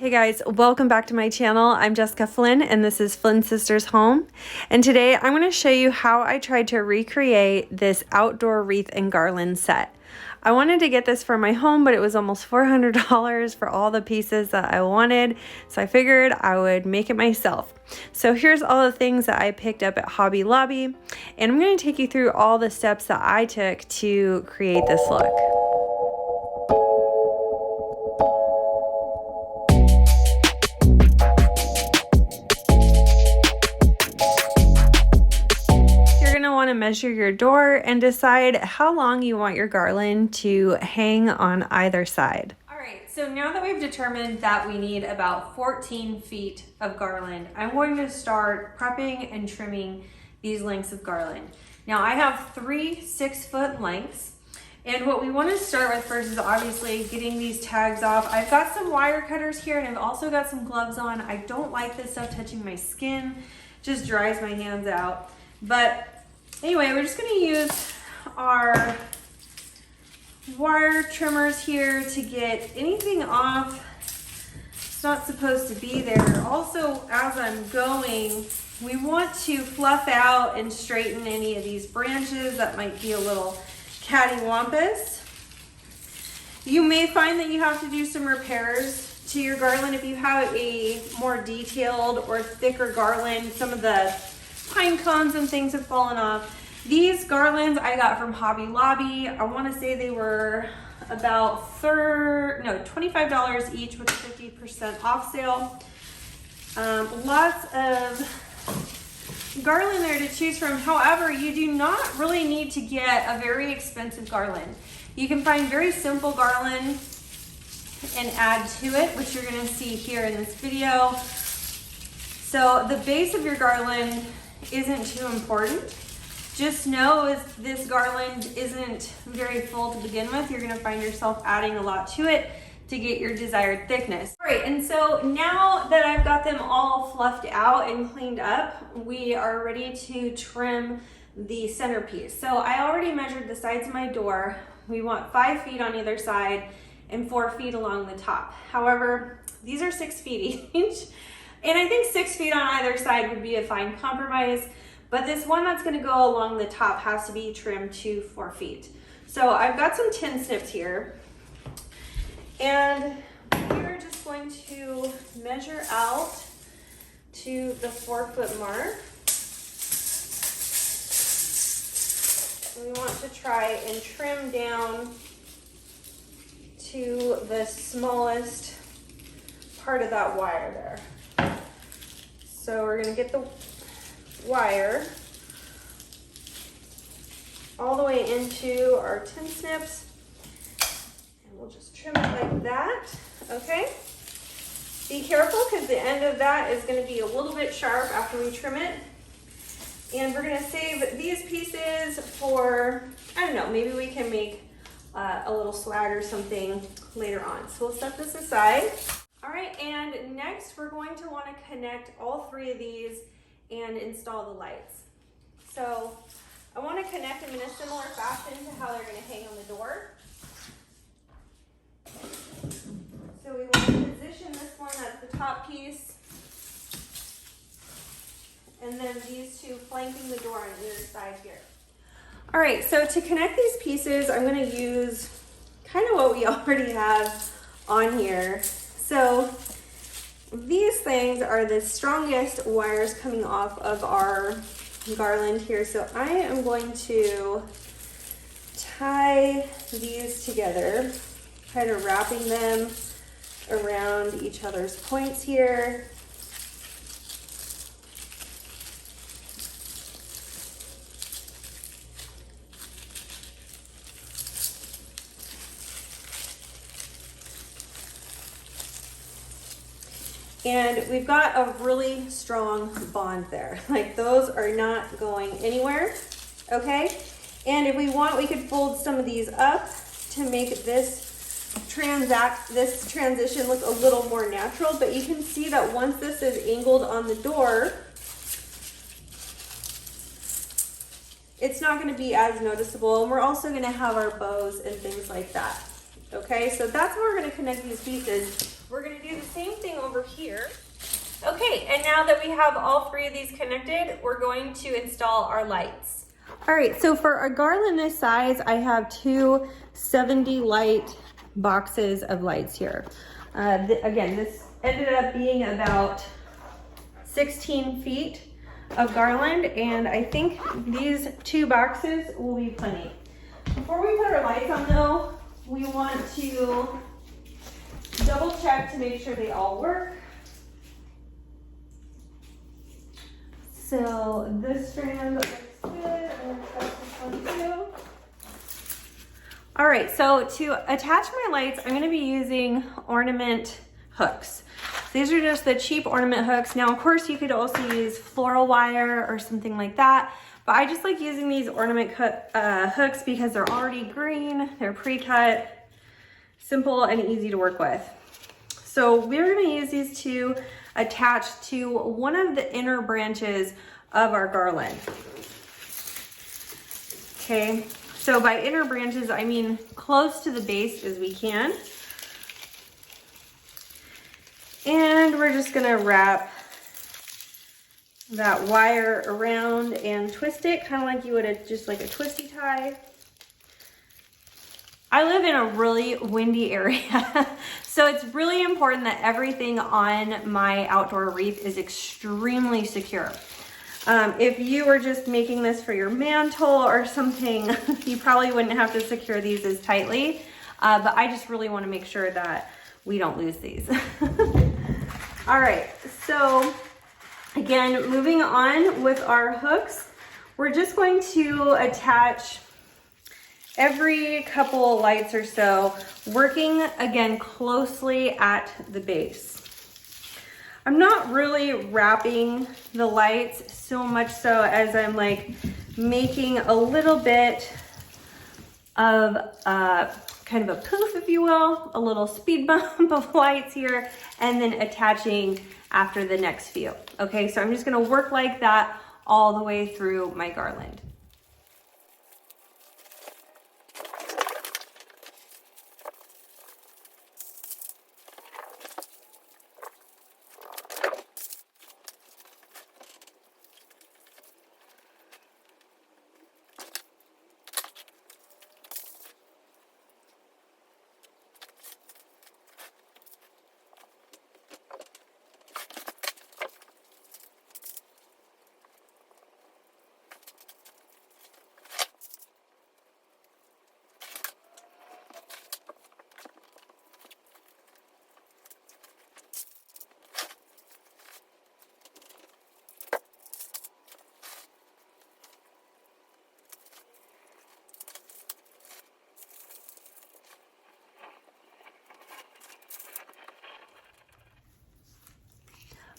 Hey guys, welcome back to my channel. I'm Jessica Flynn and this is Flynn Sisters Home. And today I'm going to show you how I tried to recreate this outdoor wreath and garland set. I wanted to get this for my home, but it was almost $400 for all the pieces that I wanted. So I figured I would make it myself. So here's all the things that I picked up at Hobby Lobby. And I'm going to take you through all the steps that I took to create this look. Want to measure your door and decide how long you want your garland to hang on either side. All right, so now that we've determined that we need about 14 feet of garland, I'm going to start prepping and trimming these lengths of garland. Now I have 3 6-foot lengths, and what we want to start with first is obviously getting these tags off. I've got some wire cutters here and I've also got some gloves on. I don't like this stuff touching my skin, it just dries my hands out. But anyway, we're just going to use our wire trimmers here to get anything off. It's not supposed to be there. Also, as I'm going, we want to fluff out and straighten any of these branches that might be a little cattywampus. You may find that you have to do some repairs to your garland if you have a more detailed or thicker garland. Some of the pine cones and things have fallen off. These garlands I got from Hobby Lobby. I want to say they were about $25 each with a 50% off sale. Lots of garland there to choose from. However, you do not really need to get a very expensive garland. You can find very simple garland and add to it, which you're going to see here in this video. So the base of your garland isn't too important. Just know if this garland isn't very full to begin with, you're going to find yourself adding a lot to it to get your desired thickness. All right, and so now that I've got them all fluffed out and cleaned up, we are ready to trim the centerpiece. So I already measured the sides of my door. We want 5 feet on either side and 4 feet along the top. However, these are 6 feet each. And I think 6 feet on either side would be a fine compromise, but this one that's gonna go along the top has to be trimmed to 4 feet. So I've got some tin snips here, and we're just going to measure out to the 4-foot mark. We want to try and trim down to the smallest part of that wire there. So we're going to get the wire all the way into our tin snips, and we'll just trim it like that. Okay, be careful because the end of that is going to be a little bit sharp after we trim it, and we're going to save these pieces for, I don't know, maybe we can make a little swag or something later on. So we'll set this aside. All right, and next we're going to want to connect all 3 of these and install the lights. So I want to connect them in a similar fashion to how they're going to hang on the door. So we want to position this one as the top piece, and then these 2 flanking the door on either side here. All right, so to connect these pieces, I'm going to use kind of what we already have on here. So these things are the strongest wires coming off of our garland here. So I am going to tie these together, kind of wrapping them around each other's points here. And we've got a really strong bond there. Like, those are not going anywhere, okay? And if we want, we could fold some of these up to make this transition look a little more natural, but you can see that once this is angled on the door, it's not going to be as noticeable, and we're also going to have our bows and things like that. Okay, so that's how we're going to connect these pieces. We're going to do the same thing over here. Okay, and now that we have all three of these connected, we're going to install our lights. All right, so for a garland this size, I have two 70 light boxes of lights here. Again, this ended up being about 16 feet of garland, and I think these two boxes will be plenty. Before we put our lights on though, we want to double check to make sure they all work. So this strand looks good, and this one too. All right, so to attach my lights, I'm gonna be using ornament hooks. These are just the cheap ornament hooks. Now, of course, you could also use floral wire or something like that, but I just like using these ornament hooks because they're already green, they're pre-cut, simple and easy to work with. So we're gonna use these to attach to one of the inner branches of our garland. Okay, so by inner branches, I mean close to the base as we can. And we're just gonna wrap that wire around and twist it, kind of like you would just like a twisty tie. I live in a really windy area, so it's really important that everything on my outdoor wreath is extremely secure. If you were just making this for your mantle or something, you probably wouldn't have to secure these as tightly, but I just really want to make sure that we don't lose these. All right, so again, moving on with our hooks, we're just going to attach every couple lights or so, working again closely at the base. I'm not really wrapping the lights so much so as I'm like making a little bit of kind of a poof, if you will, a little speed bump of lights here, and then attaching after the next few. Okay, so I'm just gonna work like that all the way through my garland.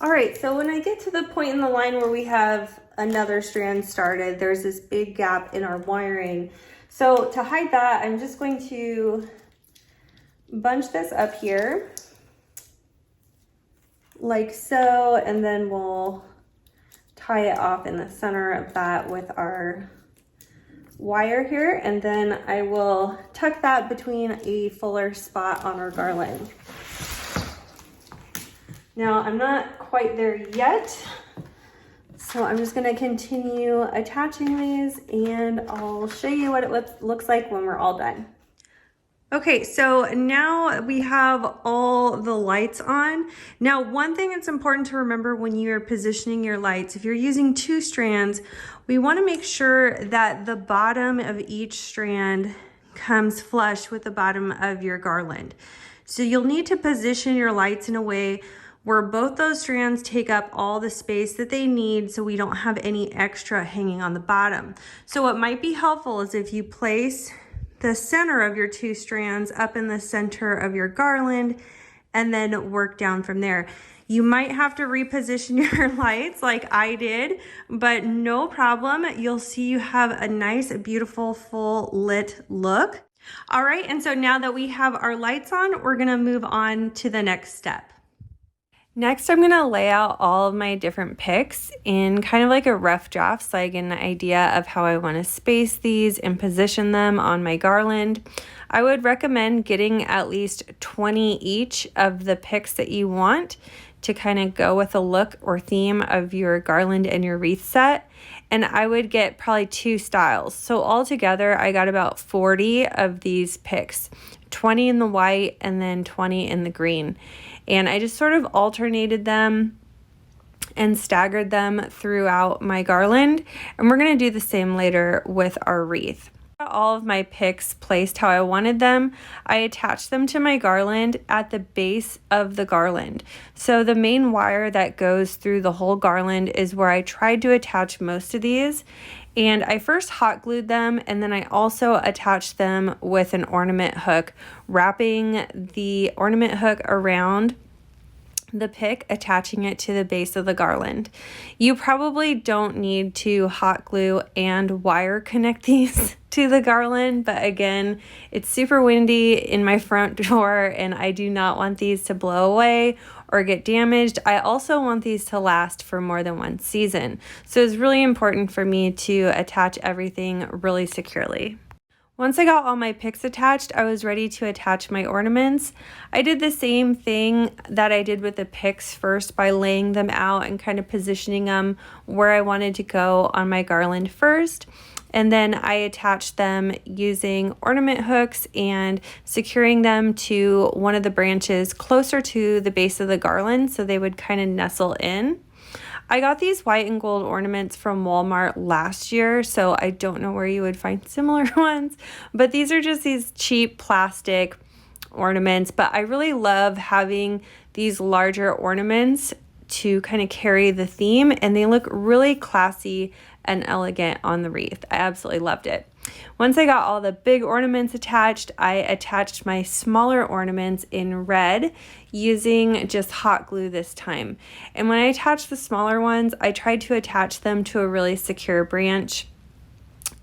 All right, so when I get to the point in the line where we have another strand started, there's this big gap in our wiring. So to hide that, I'm just going to bunch this up here like so, and then we'll tie it off in the center of that with our wire here, and then I will tuck that between a fuller spot on our garland. Now, I'm not quite there yet, so I'm just gonna continue attaching these, and I'll show you what it looks like when we're all done. Okay, so now we have all the lights on. Now, one thing that's important to remember when you're positioning your lights, if you're using two strands, we wanna make sure that the bottom of each strand comes flush with the bottom of your garland. So you'll need to position your lights in a way where both those strands take up all the space that they need so we don't have any extra hanging on the bottom. So what might be helpful is if you place the center of your two strands up in the center of your garland and then work down from there. You might have to reposition your lights like I did, but no problem. You'll see you have a nice, beautiful, full lit look. All right, and so now that we have our lights on, we're gonna move on to the next step. Next, I'm gonna lay out all of my different picks in kind of like a rough draft so I get an idea of how I wanna space these and position them on my garland. I would recommend getting at least 20 each of the picks that you want to kind of go with the look or theme of your garland and your wreath set. And I would get probably 2 styles. So altogether, I got about 40 of these picks, 20 in the white and then 20 in the green. And I just sort of alternated them and staggered them throughout my garland. And we're gonna do the same later with our wreath. All of my picks placed how I wanted them. I attached them to my garland at the base of the garland. So the main wire that goes through the whole garland is where I tried to attach most of these. And I first hot glued them, and then I also attached them with an ornament hook, wrapping the ornament hook around the pick, attaching it to the base of the garland. You probably don't need to hot glue and wire connect these to the garland, but again, it's super windy in my front door and I do not want these to blow away or get damaged. I also want these to last for more than one season. So it's really important for me to attach everything really securely. Once I got all my picks attached, I was ready to attach my ornaments. I did the same thing that I did with the picks first by laying them out and kind of positioning them where I wanted to go on my garland first. And then I attached them using ornament hooks and securing them to one of the branches closer to the base of the garland so they would kind of nestle in. I got these white and gold ornaments from Walmart last year, so I don't know where you would find similar ones, but these are just these cheap plastic ornaments, but I really love having these larger ornaments to kind of carry the theme, and they look really classy and elegant on the wreath. I absolutely loved it. Once I got all the big ornaments attached, I attached my smaller ornaments in red using just hot glue this time. And when I attached the smaller ones, I tried to attach them to a really secure branch.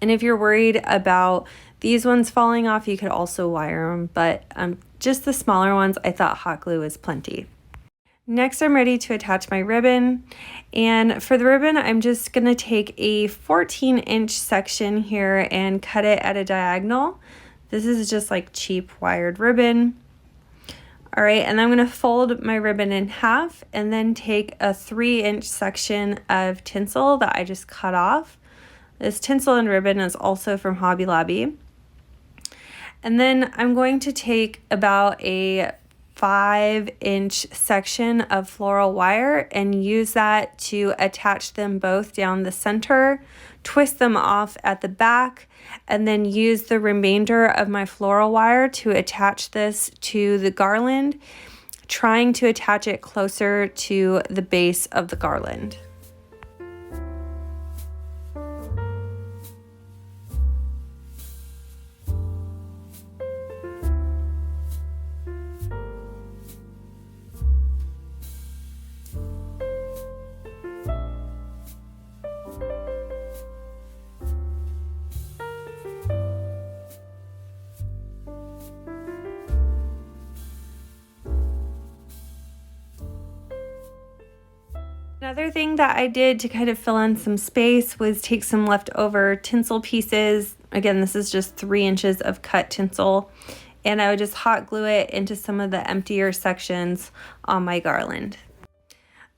And if you're worried about these ones falling off, you could also wire them, but just the smaller ones, I thought hot glue was plenty. Next, I'm ready to attach my ribbon, and for the ribbon, I'm just going to take a 14-inch section here and cut it at a diagonal. This is just like cheap wired ribbon. All right, and I'm going to fold my ribbon in half and then take a 3-inch section of tinsel that I just cut off. This tinsel and ribbon is also from Hobby Lobby. And then I'm going to take about a 5-inch section of floral wire and use that to attach them both down the center, twist them off at the back, and then use the remainder of my floral wire to attach this to the garland, trying to attach it closer to the base of the garland. Another thing that I did to kind of fill in some space was take some leftover tinsel pieces. Again, this is just 3 inches of cut tinsel, and I would just hot glue it into some of the emptier sections on my garland.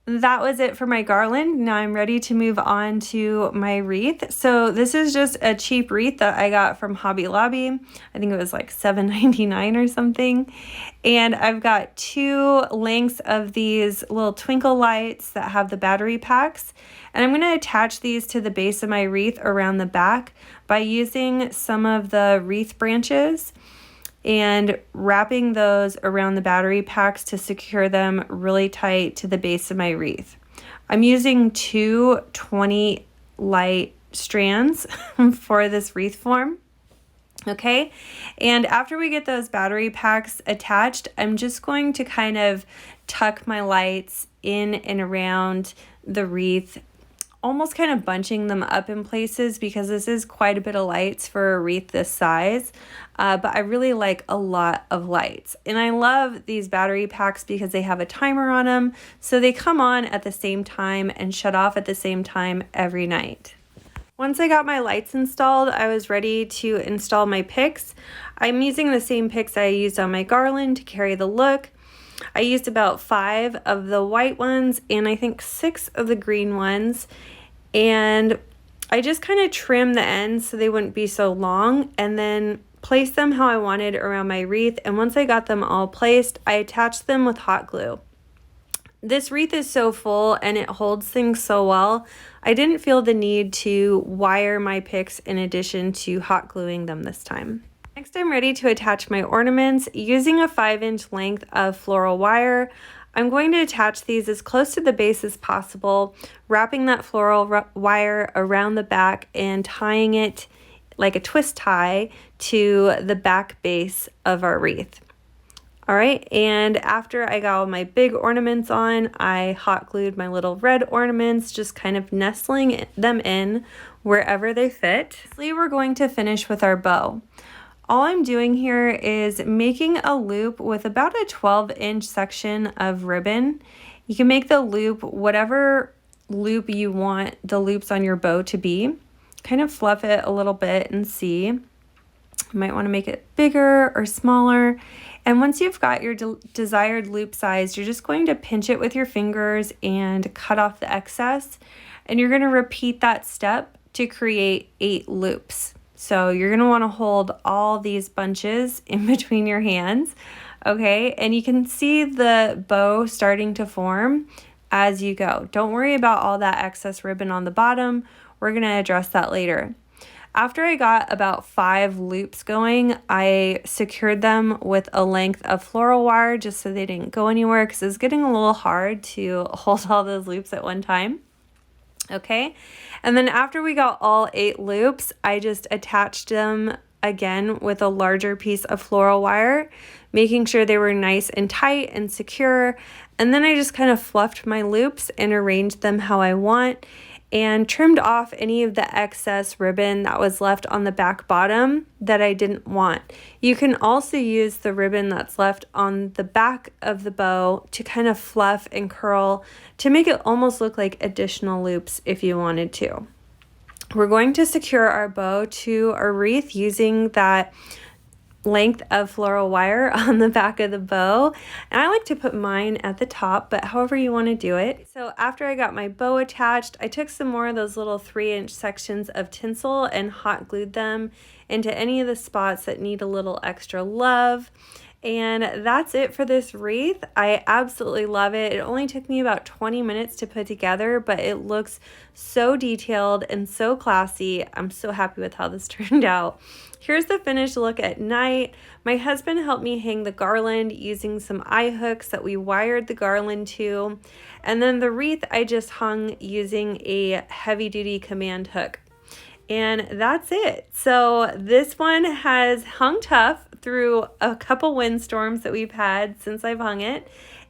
That was it for my garland. Now I'm ready to move on to my wreath. So this is just a cheap wreath that I got from Hobby Lobby. I think it was like $7.99 or something. And I've got 2 lengths of these little twinkle lights that have the battery packs. And I'm going to attach these to the base of my wreath around the back by using some of the wreath branches and wrapping those around the battery packs to secure them really tight to the base of my wreath. I'm using 2 20 light strands for this wreath form. Okay, and after we get those battery packs attached, I'm just going to kind of tuck my lights in and around the wreath almost kind of bunching them up in places because this is quite a bit of lights for a wreath this size. But I really like a lot of lights. And I love these battery packs because they have a timer on them. So they come on at the same time and shut off at the same time every night. Once I got my lights installed, I was ready to install my pics. I'm using the same pics I used on my garland to carry the look. I used about 5 of the white ones and I think 6 of the green ones. And I just kind of trimmed the ends so they wouldn't be so long and then placed them how I wanted around my wreath. And once I got them all placed, I attached them with hot glue. This wreath is so full and it holds things so well. I didn't feel the need to wire my pics in addition to hot gluing them this time. Next, I'm ready to attach my ornaments using a 5-inch length of floral wire. I'm going to attach these as close to the base as possible, wrapping that floral wire around the back and tying it like a twist tie to the back base of our wreath. All right, and after I got all my big ornaments on, I hot glued my little red ornaments, just kind of nestling them in wherever they fit. Lastly, we're going to finish with our bow. All I'm doing here is making a loop with about a 12-inch section of ribbon. You can make the loop whatever loop you want the loops on your bow to be. Kind of fluff it a little bit and see. You might want to make it bigger or smaller. And once you've got your desired loop size, you're just going to pinch it with your fingers and cut off the excess. And you're going to repeat that step to create 8 loops. So you're going to want to hold all these bunches in between your hands, okay? And you can see the bow starting to form as you go. Don't worry about all that excess ribbon on the bottom. We're going to address that later. After I got about 5 loops going, I secured them with a length of floral wire just so they didn't go anywhere because it was getting a little hard to hold all those loops at one time. Okay, and then after we got all 8 loops, I just attached them again with a larger piece of floral wire, making sure they were nice and tight and secure. And then I just kind of fluffed my loops and arranged them how I want and trimmed off any of the excess ribbon that was left on the back bottom that I didn't want. You can also use the ribbon that's left on the back of the bow to kind of fluff and curl to make it almost look like additional loops if you wanted to. We're going to secure our bow to our wreath using that length of floral wire on the back of the bow, and I like to put mine at the top, but however you want to do it. So after I got my bow attached, I took some more of those little 3-inch sections of tinsel and hot glued them into any of the spots that need a little extra love. And that's it for this wreath. I absolutely love it. It only took me about 20 minutes to put together, but it looks so detailed and so classy. I'm so happy with how this turned out. Here's the finished look at night. My husband helped me hang the garland using some eye hooks that we wired the garland to. And then the wreath I just hung using a heavy-duty command hook. And that's it. So this one has hung tough through a couple windstorms that we've had since I've hung it.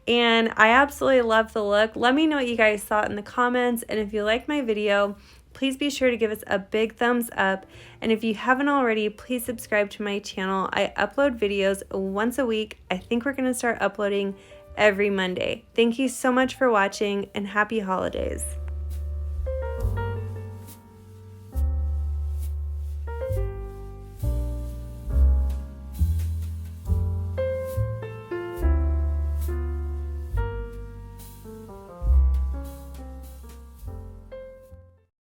And I absolutely love the look. Let me know what you guys thought in the comments. And if you like my video, please be sure to give us a big thumbs up. And if you haven't already, please subscribe to my channel. I upload videos once a week. I think we're going to start uploading every Monday. Thank you so much for watching and happy holidays.